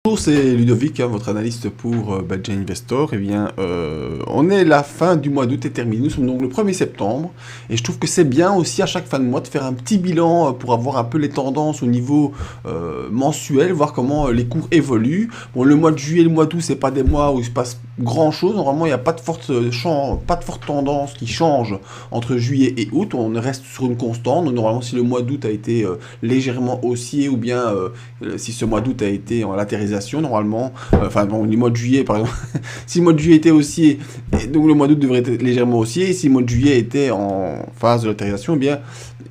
Bonjour, c'est Ludovic, votre analyste pour Badger Investor. Eh bien, on est la fin du mois d'août est terminée. Nous sommes donc le 1er septembre. Et je trouve que c'est bien aussi à chaque fin de mois de faire un petit bilan pour avoir un peu les tendances au niveau mensuel, voir comment les cours évoluent. Bon, le mois de juillet et le mois d'août, c'est pas des mois où il se passe grand chose. Normalement, il n'y a pas de forte tendance qui change entre juillet et août. On reste sur une constante. Donc, normalement, si le mois d'août a été légèrement haussier ou bien si ce mois d'août a été en latérisation, normalement, le mois de juillet, par exemple, si le mois de juillet était haussier, donc le mois d'août devrait être légèrement haussier, et si le mois de juillet était en phase de latérisation, eh bien,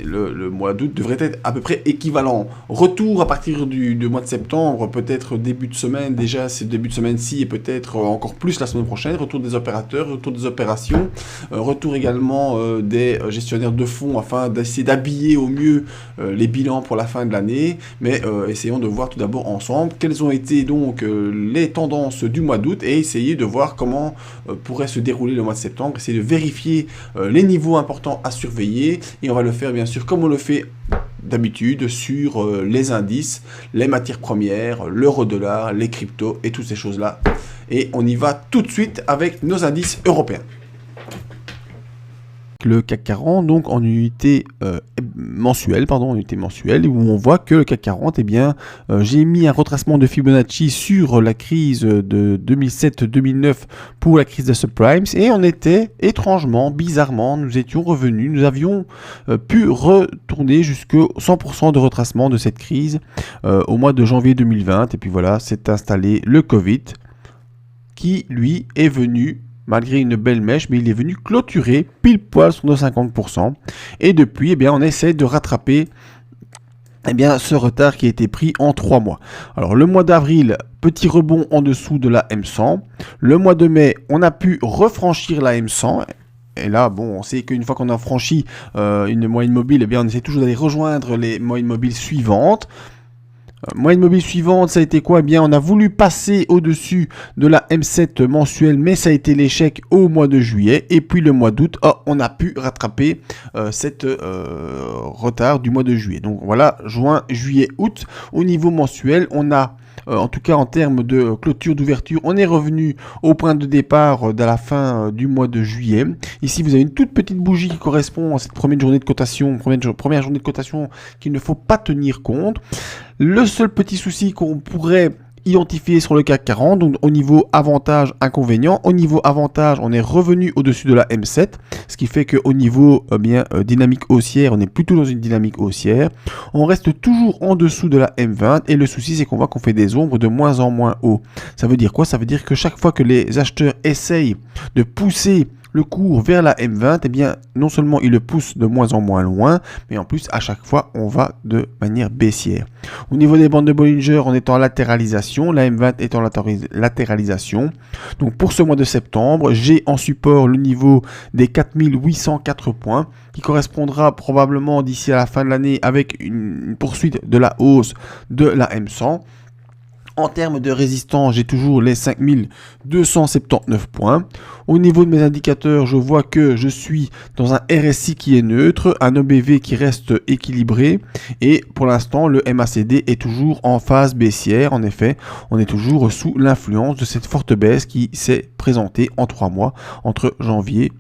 le mois d'août devrait être à peu près équivalent. Retour à partir du mois de septembre, peut-être début de semaine, déjà, c'est début de semaine-ci, et peut-être encore plus la semaine prochaine, retour des opérateurs, retour des opérations, retour également des gestionnaires de fonds, afin d'essayer d'habiller au mieux les bilans pour la fin de l'année, mais essayons de voir tout d'abord ensemble quelles ont été donc les tendances du mois d'août et essayer de voir comment pourrait se dérouler le mois de septembre, essayer de vérifier les niveaux importants à surveiller, et on va le faire bien sûr comme on le fait d'habitude sur les indices, les matières premières, l'euro-dollar, les cryptos et toutes ces choses-là. Et on y va tout de suite avec nos indices européens. Le CAC 40, donc en unité mensuelle, où on voit que le CAC 40, eh bien, j'ai mis un retracement de Fibonacci sur la crise de 2007-2009 pour la crise des subprimes, et on était étrangement, bizarrement, nous étions revenus, nous avions pu retourner jusqu'au 100% de retracement de cette crise au mois de janvier 2020, et puis voilà, s'est installé le Covid, qui lui est venu malgré une belle mèche, mais il est venu clôturer pile poil sur nos 50%. Et depuis, eh bien, on essaie de rattraper ce retard qui a été pris en 3 mois. Alors, le mois d'avril, petit rebond en dessous de la M100. Le mois de mai, on a pu refranchir la M100. Et là, bon, on sait qu'une fois qu'on a franchi une moyenne mobile, eh bien, on essaie toujours d'aller rejoindre les moyennes mobiles suivantes. Moyenne mobile suivante, ça a été quoi? Eh bien, on a voulu passer au-dessus de la M7 mensuelle, mais ça a été l'échec au mois de juillet. Et puis le mois d'août, on a pu rattraper cette retard du mois de juillet. Donc voilà, juin, juillet, août. Au niveau mensuel, on a en tout cas en termes de clôture d'ouverture, on est revenu au point de départ de la fin du mois de juillet. Ici, vous avez une toute petite bougie qui correspond à cette première journée de cotation, première journée de cotation qu'il ne faut pas tenir compte. Le seul petit souci qu'on pourrait identifié sur le CAC 40, donc au niveau avantage, inconvénient. Au niveau avantage, on est revenu au-dessus de la M7, ce qui fait qu'au niveau dynamique haussière, on est plutôt dans une dynamique haussière. On reste toujours en dessous de la M20, et le souci, c'est qu'on voit qu'on fait des ombres de moins en moins haut. Ça veut dire quoi? Ça veut dire que chaque fois que les acheteurs essayent de pousser le cours vers la M20, eh bien, non seulement il le pousse de moins en moins loin, mais en plus, à chaque fois, on va de manière baissière. Au niveau des bandes de Bollinger, on est en latéralisation, la M20 est en latéralisation. Donc, pour ce mois de septembre, j'ai en support le niveau des 4804 points, qui correspondra probablement d'ici à la fin de l'année avec une poursuite de la hausse de la M100. En termes de résistance, j'ai toujours les 5279 points. Au niveau de mes indicateurs, je vois que je suis dans un RSI qui est neutre, un EBV qui reste équilibré, et pour l'instant, le MACD est toujours en phase baissière. En effet, on est toujours sous l'influence de cette forte baisse qui s'est présentée en 3 mois, entre janvier,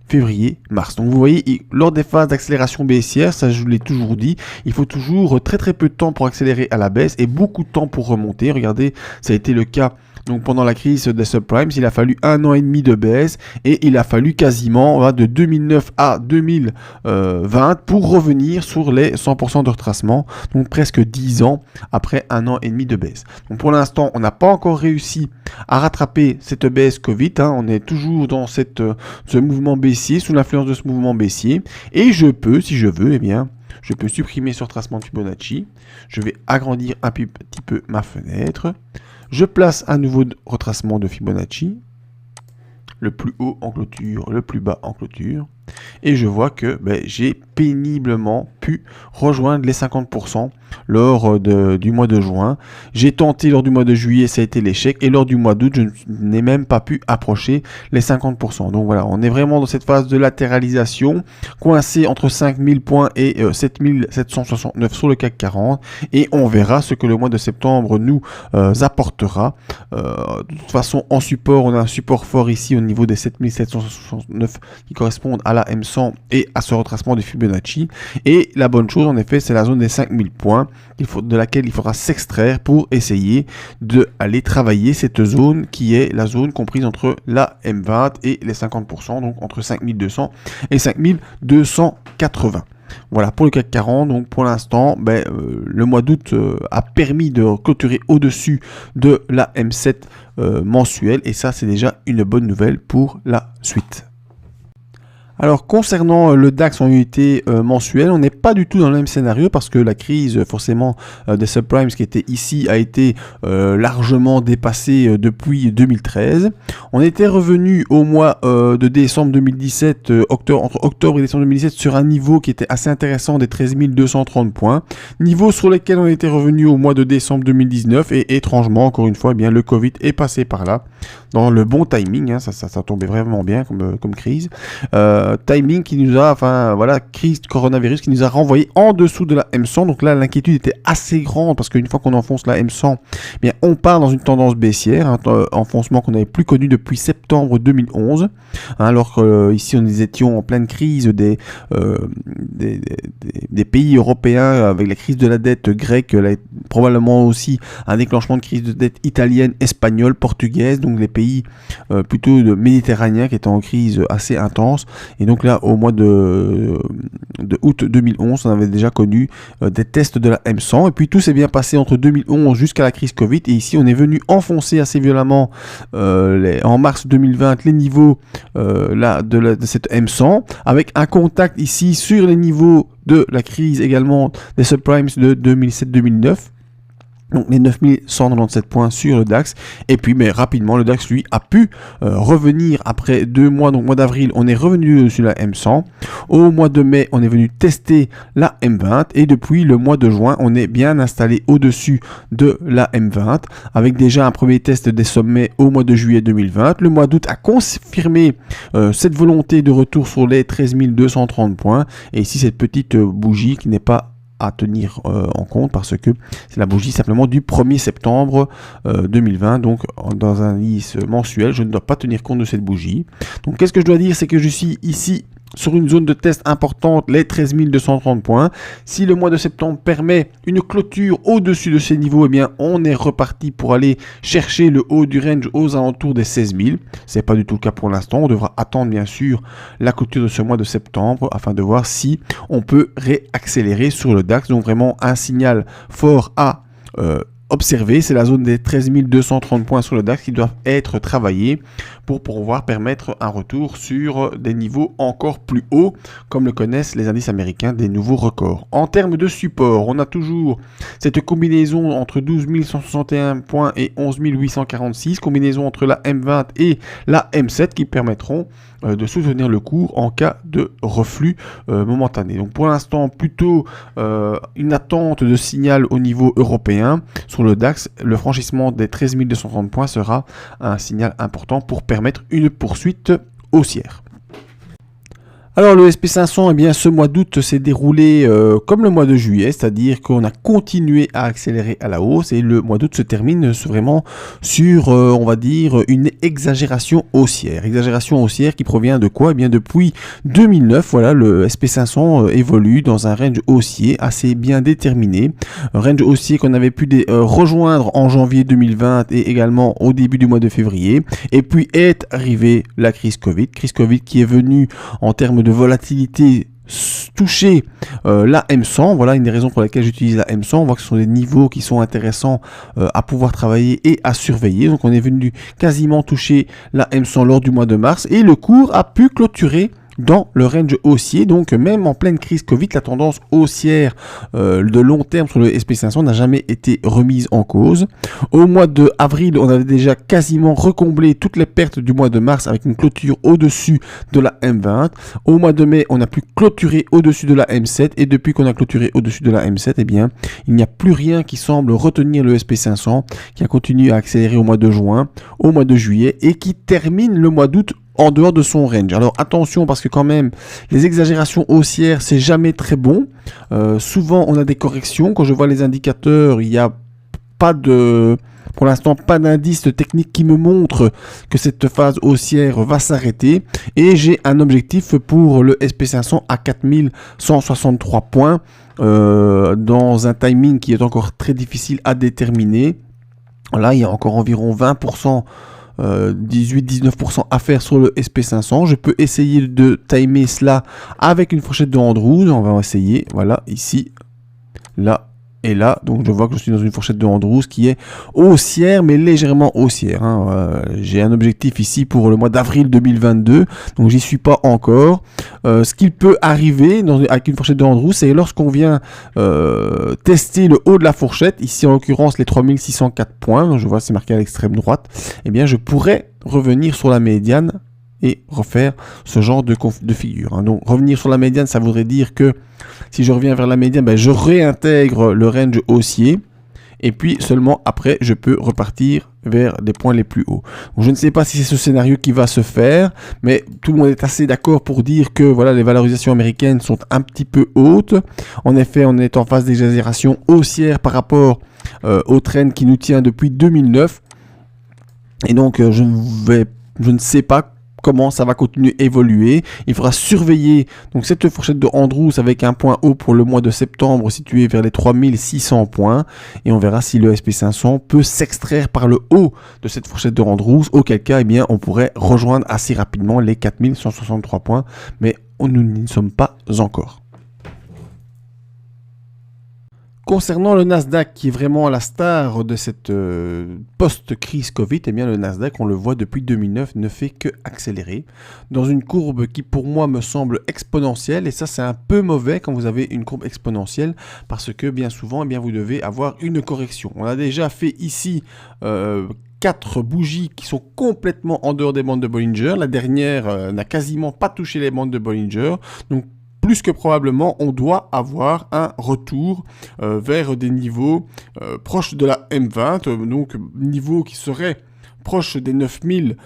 février, mars. Donc vous voyez, lors des phases d'accélération baissière, ça je vous l'ai toujours dit, il faut toujours très peu de temps pour accélérer à la baisse et beaucoup de temps pour remonter. Regardez, ça a été le cas donc pendant la crise des subprimes, il a fallu 1 an et demi de baisse, et il a fallu quasiment de 2009 à 2020 pour revenir sur les 100% de retracement, donc presque 10 ans après 1 an et demi de baisse. Donc pour l'instant, on n'a pas encore réussi à rattraper cette baisse Covid, on est toujours dans ce mouvement baissier, sous l'influence de ce mouvement baissier, et je peux, si je veux, je peux supprimer ce retracement de Fibonacci. Je vais agrandir un petit peu ma fenêtre. Je place un nouveau retracement de Fibonacci, le plus haut en clôture, le plus bas en clôture, et je vois que j'ai péniblement pu rejoindre les 50% lors du mois de juin. J'ai tenté lors du mois de juillet, ça a été l'échec, et lors du mois d'août, je n'ai même pas pu approcher les 50%. Donc voilà, on est vraiment dans cette phase de latéralisation, coincé entre 5000 points et 7769 sur le CAC 40, et on verra ce que le mois de septembre nous apportera. De toute façon, en support, on a un support fort ici au niveau des 7769 qui correspondent à la M100 et à ce retracement de Fibonacci. Et la bonne chose, en effet, c'est la zone des 5000 points de laquelle il faudra s'extraire pour essayer d'aller travailler cette zone qui est la zone comprise entre la M20 et les 50%, donc entre 5200 et 5280. Voilà pour le CAC 40. Donc pour l'instant, le mois d'août a permis de clôturer au-dessus de la M7 mensuelle, et ça c'est déjà une bonne nouvelle pour la suite. Alors concernant le DAX en unité mensuelle, on n'est pas du tout dans le même scénario parce que la crise forcément des subprimes qui était ici a été largement dépassée depuis 2013. On était revenu au mois de décembre 2017, entre octobre et décembre 2017 sur un niveau qui était assez intéressant des 13 230 points. Niveau sur lequel on était revenu au mois de décembre 2019 et étrangement, encore une fois, le Covid est passé par là dans le bon timing, ça tombait vraiment bien comme crise. Timing qui nous a, crise coronavirus qui nous a renvoyé en dessous de la M100. Donc là, l'inquiétude était assez grande parce qu'une fois qu'on enfonce la M100, on part dans une tendance baissière, un enfoncement qu'on n'avait plus connu depuis septembre 2011. Alors qu'ici, nous étions en pleine crise des pays européens avec la crise de la dette grecque, probablement aussi un déclenchement de crise de dette italienne, espagnole, portugaise, donc les pays plutôt méditerranéens qui étaient en crise assez intense. Et donc là, au mois de août 2011, on avait déjà connu des tests de la M100. Et puis tout s'est bien passé entre 2011 jusqu'à la crise Covid. Et ici, on est venu enfoncer assez violemment en mars 2020 les niveaux de cette M100, avec un contact ici sur les niveaux de la crise également des subprimes de 2007-2009. Donc les 9197 points sur le DAX. Et puis rapidement le DAX lui a pu revenir après 2 mois. Donc mois d'avril on est revenu sur la M100. Au mois de mai on est venu tester la M20. Et depuis le mois de juin on est bien installé au-dessus de la M20. Avec déjà un premier test des sommets au mois de juillet 2020. Le mois d'août a confirmé cette volonté de retour sur les 13 230 points. Et ici cette petite bougie qui n'est pas à tenir en compte parce que c'est la bougie simplement du 1er septembre 2020, donc dans un indice mensuel je ne dois pas tenir compte de cette bougie. Donc qu'est-ce que je dois dire, c'est que je suis ici sur une zone de test importante, les 13 230 points. Si le mois de septembre permet une clôture au-dessus de ces niveaux, on est reparti pour aller chercher le haut du range aux alentours des 16 000. Ce n'est pas du tout le cas pour l'instant. On devra attendre bien sûr la clôture de ce mois de septembre afin de voir si on peut réaccélérer sur le DAX. Donc vraiment un signal fort à observer, c'est la zone des 13 230 points sur le DAX qui doivent être travaillés pour pouvoir permettre un retour sur des niveaux encore plus hauts, comme le connaissent les indices américains, des nouveaux records. En termes de support, on a toujours cette combinaison entre 12 161 points et 11 846, combinaison entre la M20 et la M7 qui permettront de soutenir le cours en cas de reflux momentané. Donc pour l'instant, plutôt une attente de signal au niveau européen. Sur le DAX, le franchissement des 13 230 points sera un signal important pour permettre une poursuite haussière. Alors le SP500, ce mois d'août s'est déroulé comme le mois de juillet, c'est-à-dire qu'on a continué à accélérer à la hausse et le mois d'août se termine vraiment sur, on va dire, une exagération haussière. Exagération haussière qui provient de quoi ? Depuis 2009, voilà, le SP500 évolue dans un range haussier assez bien déterminé. Un range haussier qu'on avait pu rejoindre en janvier 2020 et également au début du mois de février. Et puis est arrivée la crise Covid qui est venue en termes de volatilité toucher la M100. Voilà une des raisons pour lesquelles j'utilise la M100. On voit que ce sont des niveaux qui sont intéressants à pouvoir travailler et à surveiller. Donc on est venu quasiment toucher la M100 lors du mois de mars et le cours a pu clôturer dans le range haussier. Donc même en pleine crise Covid, la tendance haussière de long terme sur le SP500 n'a jamais été remise en cause. Au mois de avril, on avait déjà quasiment recomblé toutes les pertes du mois de mars avec une clôture au-dessus de la M20. Au mois de mai, on a pu clôturer au-dessus de la M7 et depuis qu'on a clôturé au-dessus de la M7, eh bien, il n'y a plus rien qui semble retenir le SP500 qui a continué à accélérer au mois de juin, au mois de juillet et qui termine le mois d'août en dehors de son range. Alors attention parce que quand même les exagérations haussières c'est jamais très bon. Souvent on a des corrections. Quand je vois les indicateurs, il n'y a pas de... Pour l'instant, pas d'indice technique qui me montre que cette phase haussière va s'arrêter. Et j'ai un objectif pour le SP500 à 4163 points dans un timing qui est encore très difficile à déterminer. Là, il y a encore environ 20%. 18-19% à faire sur le SP500. Je peux essayer de timer cela avec une fourchette de Andrews. On va essayer. Voilà, ici, là et là. Donc je vois que je suis dans une fourchette de Andrews qui est haussière, mais légèrement haussière. J'ai un objectif ici pour le mois d'avril 2022. Donc j'y suis pas encore. Ce qui peut arriver avec une fourchette de Andrews, c'est lorsqu'on vient tester le haut de la fourchette, ici en l'occurrence les 3604 points, je vois c'est marqué à l'extrême droite, eh bien je pourrais revenir sur la médiane et refaire ce genre de figure. Donc revenir sur la médiane, ça voudrait dire que si je reviens vers la médiane, ben, je réintègre le range haussier et puis seulement après je peux repartir vers les points les plus hauts. Donc, je ne sais pas si c'est ce scénario qui va se faire, mais tout le monde est assez d'accord pour dire que voilà, les valorisations américaines sont un petit peu hautes. En effet, on est en phase d'exagération haussière par rapport au trend qui nous tient depuis 2009. Et donc je ne sais pas comment ça va continuer à évoluer. Il faudra surveiller donc cette fourchette de Andrews avec un point haut pour le mois de septembre situé vers les 3600 points et on verra si le SP500 peut s'extraire par le haut de cette fourchette de Andrews, auquel cas eh bien, on pourrait rejoindre assez rapidement les 4163 points, mais nous n'y sommes pas encore. Concernant le Nasdaq, qui est vraiment la star de cette post-crise Covid, eh bien le Nasdaq, on le voit depuis 2009, ne fait que accélérer dans une courbe qui pour moi me semble exponentielle. Et ça, c'est un peu mauvais quand vous avez une courbe exponentielle parce que bien souvent, eh bien, vous devez avoir une correction. On a déjà fait ici 4 bougies qui sont complètement en dehors des bandes de Bollinger. La dernière n'a quasiment pas touché les bandes de Bollinger. Donc, plus que probablement, on doit avoir un retour vers des niveaux proches de la M20, donc niveau qui serait proche des 9000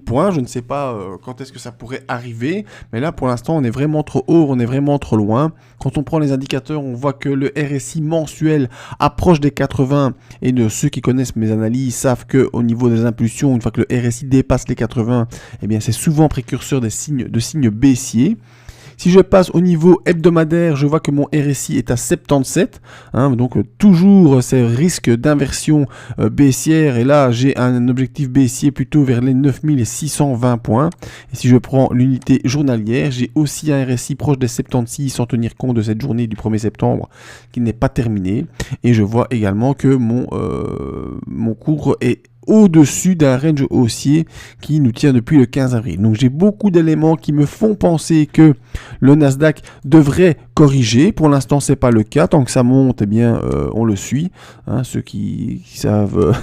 points. Je ne sais pas quand est-ce que ça pourrait arriver, mais là pour l'instant on est vraiment trop haut, on est vraiment trop loin. Quand on prend les indicateurs, on voit que le RSI mensuel approche des 80 et de ceux qui connaissent mes analyses savent que au niveau des impulsions, une fois que le RSI dépasse les 80, eh bien c'est souvent précurseur de signes baissiers. Si je passe au niveau hebdomadaire, je vois que mon RSI est à 77, donc toujours ces risques d'inversion baissière. Et là, j'ai un objectif baissier plutôt vers les 9620 points. Et si je prends l'unité journalière, j'ai aussi un RSI proche des 76 sans tenir compte de cette journée du 1er septembre qui n'est pas terminée. Et je vois également que mon cours est au-dessus d'un range haussier qui nous tient depuis le 15 avril. Donc j'ai beaucoup d'éléments qui me font penser que le Nasdaq devrait corriger. Pour l'instant, c'est pas le cas. Tant que ça monte, eh bien, on le suit. Ceux qui savent,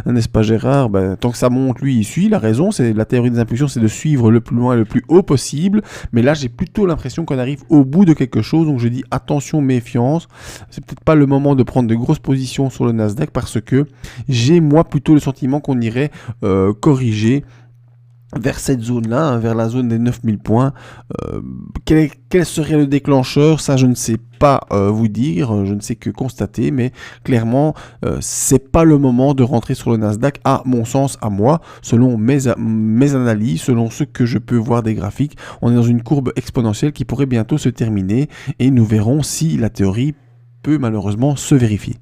n'est-ce pas Gérard, tant que ça monte, lui, il suit. La raison, c'est la théorie des impulsions, c'est de suivre le plus loin, le plus haut possible. Mais là, j'ai plutôt l'impression qu'on arrive au bout de quelque chose. Donc je dis attention, méfiance. C'est peut-être pas le moment de prendre de grosses positions sur le Nasdaq parce que j'ai moi plutôt le sentiment qu'on irait corriger vers cette zone-là, vers la zone des 9000 points. Quel serait le déclencheur? Ça, je ne sais pas vous dire, je ne sais que constater, mais clairement, c'est pas le moment de rentrer sur le Nasdaq, à mon sens, à moi, selon mes analyses, selon ce que je peux voir des graphiques. On est dans une courbe exponentielle qui pourrait bientôt se terminer, et nous verrons si la théorie peut malheureusement se vérifier.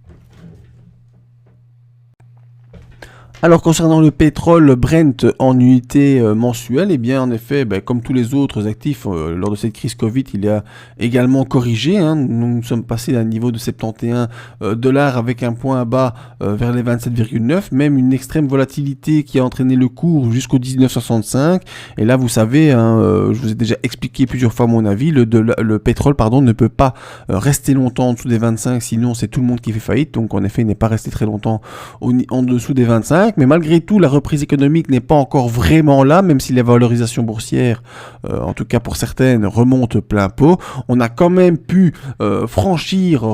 Alors concernant le pétrole Brent en unité mensuelle, eh bien en effet, comme tous les autres actifs, lors de cette crise Covid, il a également corrigé. Nous sommes passés d'un niveau de 71 dollars avec un point bas vers les 27,9, même une extrême volatilité qui a entraîné le cours jusqu'au 19,65. Et là, vous savez, je vous ai déjà expliqué plusieurs fois mon avis, le pétrole ne peut pas rester longtemps en dessous des 25, sinon c'est tout le monde qui fait faillite. Donc en effet, il n'est pas resté très longtemps en dessous des 25. Mais malgré tout, la reprise économique n'est pas encore vraiment là, même si les valorisations boursières, en tout cas pour certaines, remontent plein pot. On a quand même pu refranchir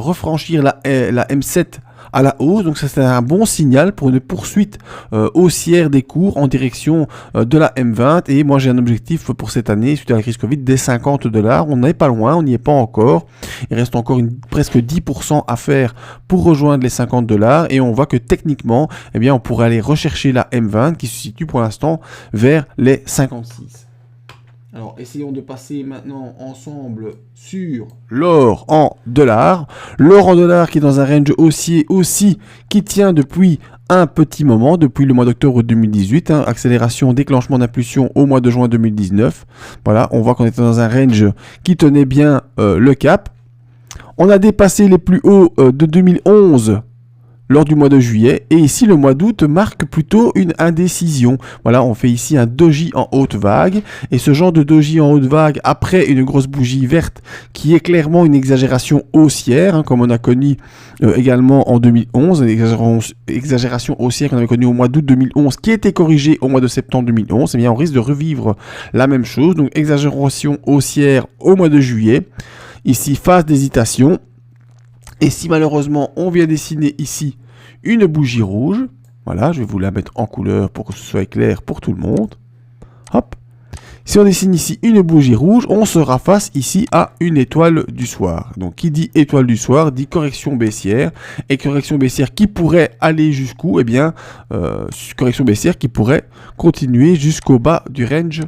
la M7 à la hausse, donc ça c'est un bon signal pour une poursuite haussière des cours en direction de la M20. Et moi j'ai un objectif pour cette année, suite à la crise Covid, des 50 dollars. On n'est pas loin, on n'y est pas encore. Il reste encore presque 10% à faire pour rejoindre les 50 dollars. Et on voit que techniquement, eh bien, on pourrait aller rechercher la M20 qui se situe pour l'instant vers les 56. Alors, essayons de passer maintenant ensemble sur l'or en dollars. L'or en dollars qui est dans un range haussier aussi, qui tient depuis un petit moment, depuis le mois d'octobre 2018. Accélération, déclenchement d'impulsion au mois de juin 2019. Voilà, on voit qu'on était dans un range qui tenait bien le cap. On a dépassé les plus hauts de 2011 lors du mois de juillet, et ici le mois d'août marque plutôt une indécision. Voilà, on fait ici un doji en haute vague, et ce genre de doji en haute vague après une grosse bougie verte qui est clairement une exagération haussière, comme on a connu également en 2011, une exagération haussière qu'on avait connue au mois d'août 2011 qui a été corrigée au mois de septembre 2011. Et bien on risque de revivre la même chose, donc exagération haussière au mois de juillet, ici phase d'hésitation. Et si malheureusement on vient dessiner ici une bougie rouge, voilà, je vais vous la mettre en couleur pour que ce soit clair pour tout le monde. Hop. Si on dessine ici une bougie rouge, on sera face ici à une étoile du soir. Donc qui dit étoile du soir dit correction baissière. Et correction baissière qui pourrait aller jusqu'où? Eh bien, correction baissière qui pourrait continuer jusqu'au bas du range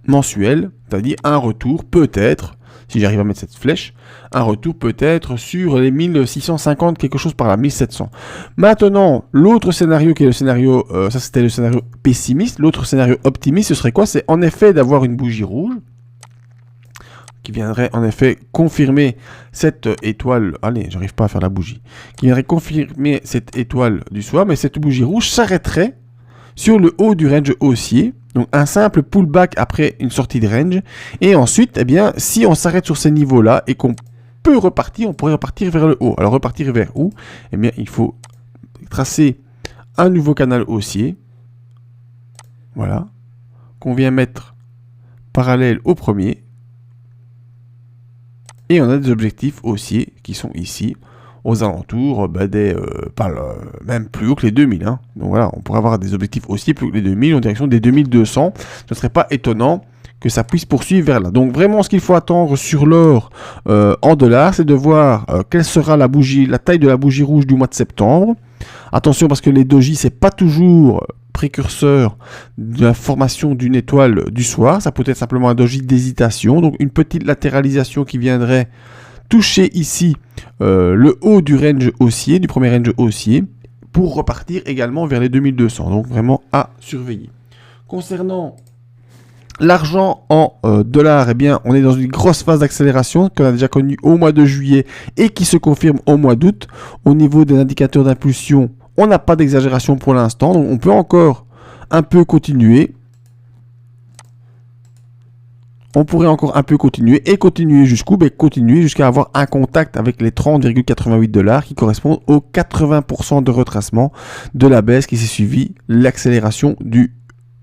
mensuel, c'est-à-dire un retour peut-être, si j'arrive à mettre cette flèche, un retour peut-être sur les 1650, quelque chose par là, 1700. Maintenant, l'autre scénario qui est le scénario, ça c'était le scénario pessimiste, l'autre scénario optimiste, ce serait quoi? C'est en effet d'avoir une bougie rouge, qui viendrait en effet confirmer cette étoile, allez, j'arrive pas à faire la bougie, qui viendrait confirmer cette étoile du soir, mais cette bougie rouge s'arrêterait sur le haut du range haussier. Donc un simple pullback après une sortie de range. Et ensuite, eh bien, si on s'arrête sur ces niveaux-là et qu'on peut repartir, on pourrait repartir vers le haut. Alors repartir vers où? Eh bien, il faut tracer un nouveau canal haussier. Voilà. Qu'on vient mettre parallèle au premier. Et on a des objectifs haussiers qui sont ici, aux alentours même plus haut que les 2000. Donc voilà, on pourrait avoir des objectifs aussi plus haut que les 2000 en direction des 2200. Ce ne serait pas étonnant que ça puisse poursuivre vers là. Donc vraiment, ce qu'il faut attendre sur l'or en dollars, c'est de voir quelle sera la taille de la bougie rouge du mois de septembre. Attention parce que les doji, c'est pas toujours précurseur de la formation d'une étoile du soir. Ça peut être simplement un doji d'hésitation. Donc une petite latéralisation qui viendrait toucher ici le haut du range haussier, du premier range haussier, pour repartir également vers les 2200. Donc vraiment à surveiller. Concernant l'argent en dollars, eh bien, on est dans une grosse phase d'accélération qu'on a déjà connue au mois de juillet et qui se confirme au mois d'août. Au niveau des indicateurs d'impulsion, on n'a pas d'exagération pour l'instant, donc on peut encore un peu continuer. On pourrait encore un peu continuer et continuer jusqu'où? Continuer jusqu'à avoir un contact avec les 30,88 dollars qui correspondent aux 80% de retracement de la baisse qui s'est suivi l'accélération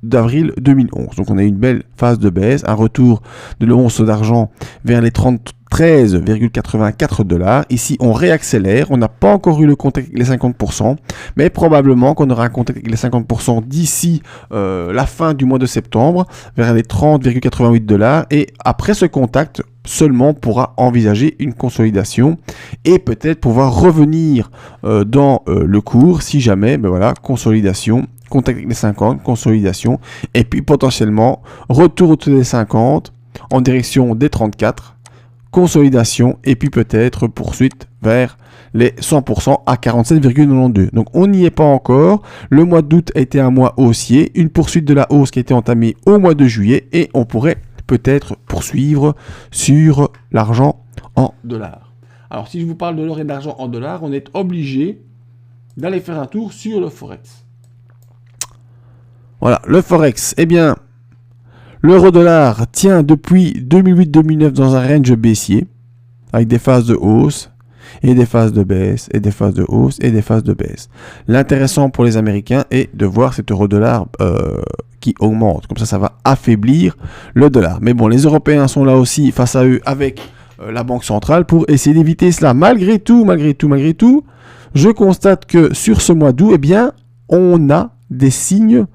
d'avril 2011. Donc on a eu une belle phase de baisse, un retour de l'once d'argent vers les 13,84 dollars. Ici on réaccélère, on n'a pas encore eu le contact avec les 50%, mais probablement qu'on aura un contact avec les 50% d'ici la fin du mois de septembre, vers les 30,88 dollars. Et après ce contact, seulement on pourra envisager une consolidation et peut-être pouvoir revenir dans le cours si jamais, consolidation, contact avec les 50, consolidation, et puis potentiellement retour au-dessus des 50 en direction des 34, consolidation, et puis peut-être poursuite vers les 100% à 47,92. Donc on n'y est pas encore. Le mois d'août a été un mois haussier, une poursuite de la hausse qui a été entamée au mois de juillet et on pourrait peut-être poursuivre sur l'argent en dollars. Alors si je vous parle de l'or et de l'argent en dollars, on est obligé d'aller faire un tour sur le Forex. Voilà, le Forex, eh bien, l'euro-dollar tient depuis 2008-2009 dans un range baissier, avec des phases de hausse, et des phases de baisse, et des phases de hausse, et des phases de baisse. L'intéressant pour les Américains est de voir cet euro-dollar qui augmente. Comme ça va affaiblir le dollar. Mais bon, les Européens sont là aussi face à eux avec la Banque centrale pour essayer d'éviter cela. Malgré tout, je constate que sur ce mois d'août, eh bien, on a des signes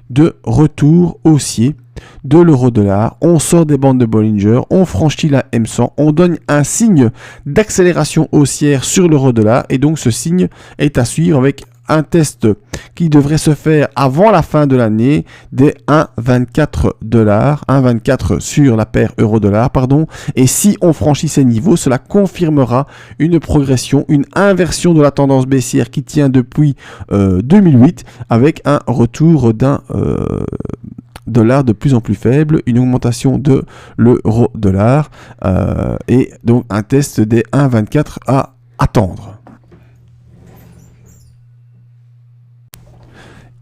de retour haussier de l'euro-dollar. On sort des bandes de Bollinger, on franchit la M100, on donne un signe d'accélération haussière sur l'euro-dollar et donc ce signe est à suivre avec un test qui devrait se faire avant la fin de l'année des 1,24 $, 1,24 sur la paire euro-dollar, pardon. Et si on franchit ces niveaux, cela confirmera une progression, une inversion de la tendance baissière qui tient depuis 2008 avec un retour d'un dollar de plus en plus faible, une augmentation de l'euro-dollar et donc un test des 1,24 à attendre.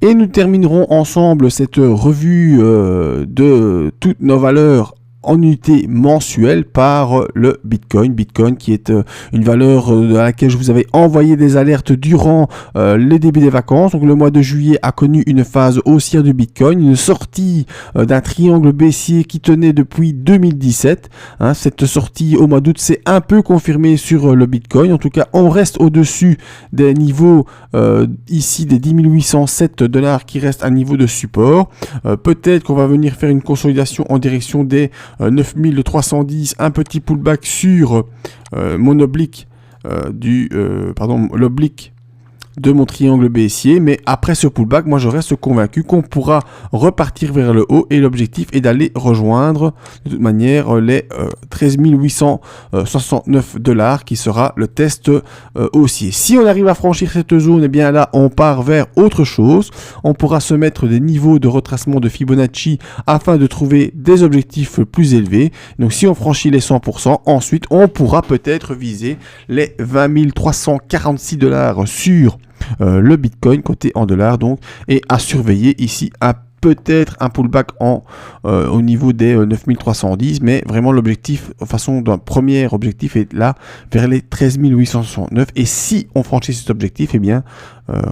Et nous terminerons ensemble cette revue de toutes nos valeurs en unité mensuelle par le Bitcoin. Bitcoin qui est une valeur à laquelle je vous avais envoyé des alertes durant les débuts des vacances. Donc le mois de juillet a connu une phase haussière du Bitcoin, une sortie d'un triangle baissier qui tenait depuis 2017. Cette sortie au mois d'août s'est un peu confirmée sur le Bitcoin. En tout cas, on reste au-dessus des niveaux ici des 10 807 $ qui reste un niveau de support. Peut-être qu'on va venir faire une consolidation en direction des 9310, un petit pullback sur mon oblique l'oblique de mon triangle baissier, mais après ce pullback, moi je reste convaincu qu'on pourra repartir vers le haut et l'objectif est d'aller rejoindre de toute manière les 13 869 $ qui sera le test haussier. Si on arrive à franchir cette zone, et bien là on part vers autre chose, on pourra se mettre des niveaux de retracement de Fibonacci afin de trouver des objectifs plus élevés. Donc si on franchit les 100%, ensuite on pourra peut-être viser les 20 346 $ sur le Bitcoin côté en dollars donc, et à surveiller ici peut-être un pullback au niveau des 9310, mais vraiment l'objectif, façon d'un premier objectif est là vers les 13 869 et si on franchit cet objectif, eh bien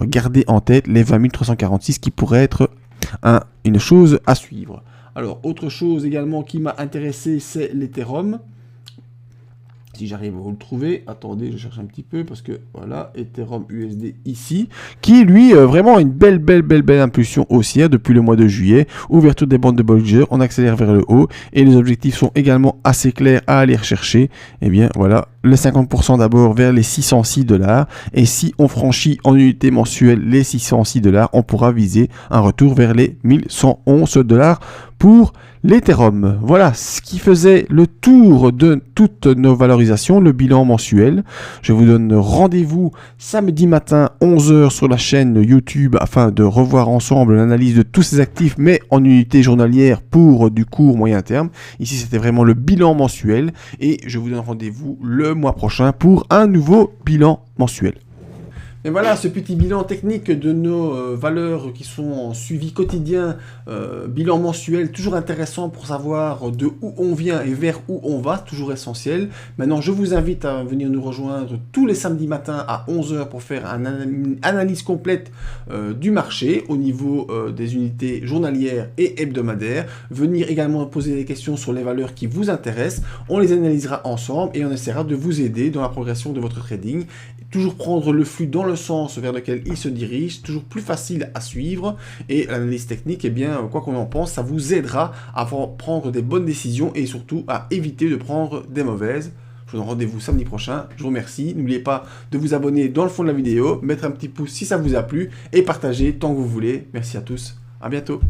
gardez en tête les 20 346 qui pourrait être une chose à suivre. Alors autre chose également qui m'a intéressé, c'est l'Ethereum. Si j'arrive à vous le trouver, attendez, je cherche un petit peu parce que voilà, Ethereum USD ici, qui lui vraiment une belle impulsion haussière depuis le mois de juillet, ouverture des bandes de Bollinger, on accélère vers le haut et les objectifs sont également assez clairs à aller rechercher. Et bien voilà, les 50% d'abord vers les 606 $ et si on franchit en unité mensuelle les 606 $, on pourra viser un retour vers les 1111 $ pour l'Ethereum. Voilà ce qui faisait le tour de toutes nos valorisations, le bilan mensuel. Je vous donne rendez-vous samedi matin 11 h sur la chaîne YouTube afin de revoir ensemble l'analyse de tous ces actifs mais en unité journalière pour du court moyen terme. Ici c'était vraiment le bilan mensuel et je vous donne rendez-vous le mois prochain pour un nouveau bilan mensuel. Et voilà ce petit bilan technique de nos valeurs qui sont en suivi quotidien, bilan mensuel, toujours intéressant pour savoir de où on vient et vers où on va, toujours essentiel. Maintenant, je vous invite à venir nous rejoindre tous les samedis matins à 11 h pour faire une analyse complète du marché au niveau des unités journalières et hebdomadaires. Venir également poser des questions sur les valeurs qui vous intéressent. On les analysera ensemble et on essaiera de vous aider dans la progression de votre trading. Toujours prendre le flux dans le sens vers lequel il se dirige, toujours plus facile à suivre et l'analyse technique, eh bien, quoi qu'on en pense, ça vous aidera à prendre des bonnes décisions et surtout à éviter de prendre des mauvaises. Je vous donne rendez-vous samedi prochain, je vous remercie, n'oubliez pas de vous abonner dans le fond de la vidéo, mettre un petit pouce si ça vous a plu et partager tant que vous voulez. Merci à tous, à bientôt.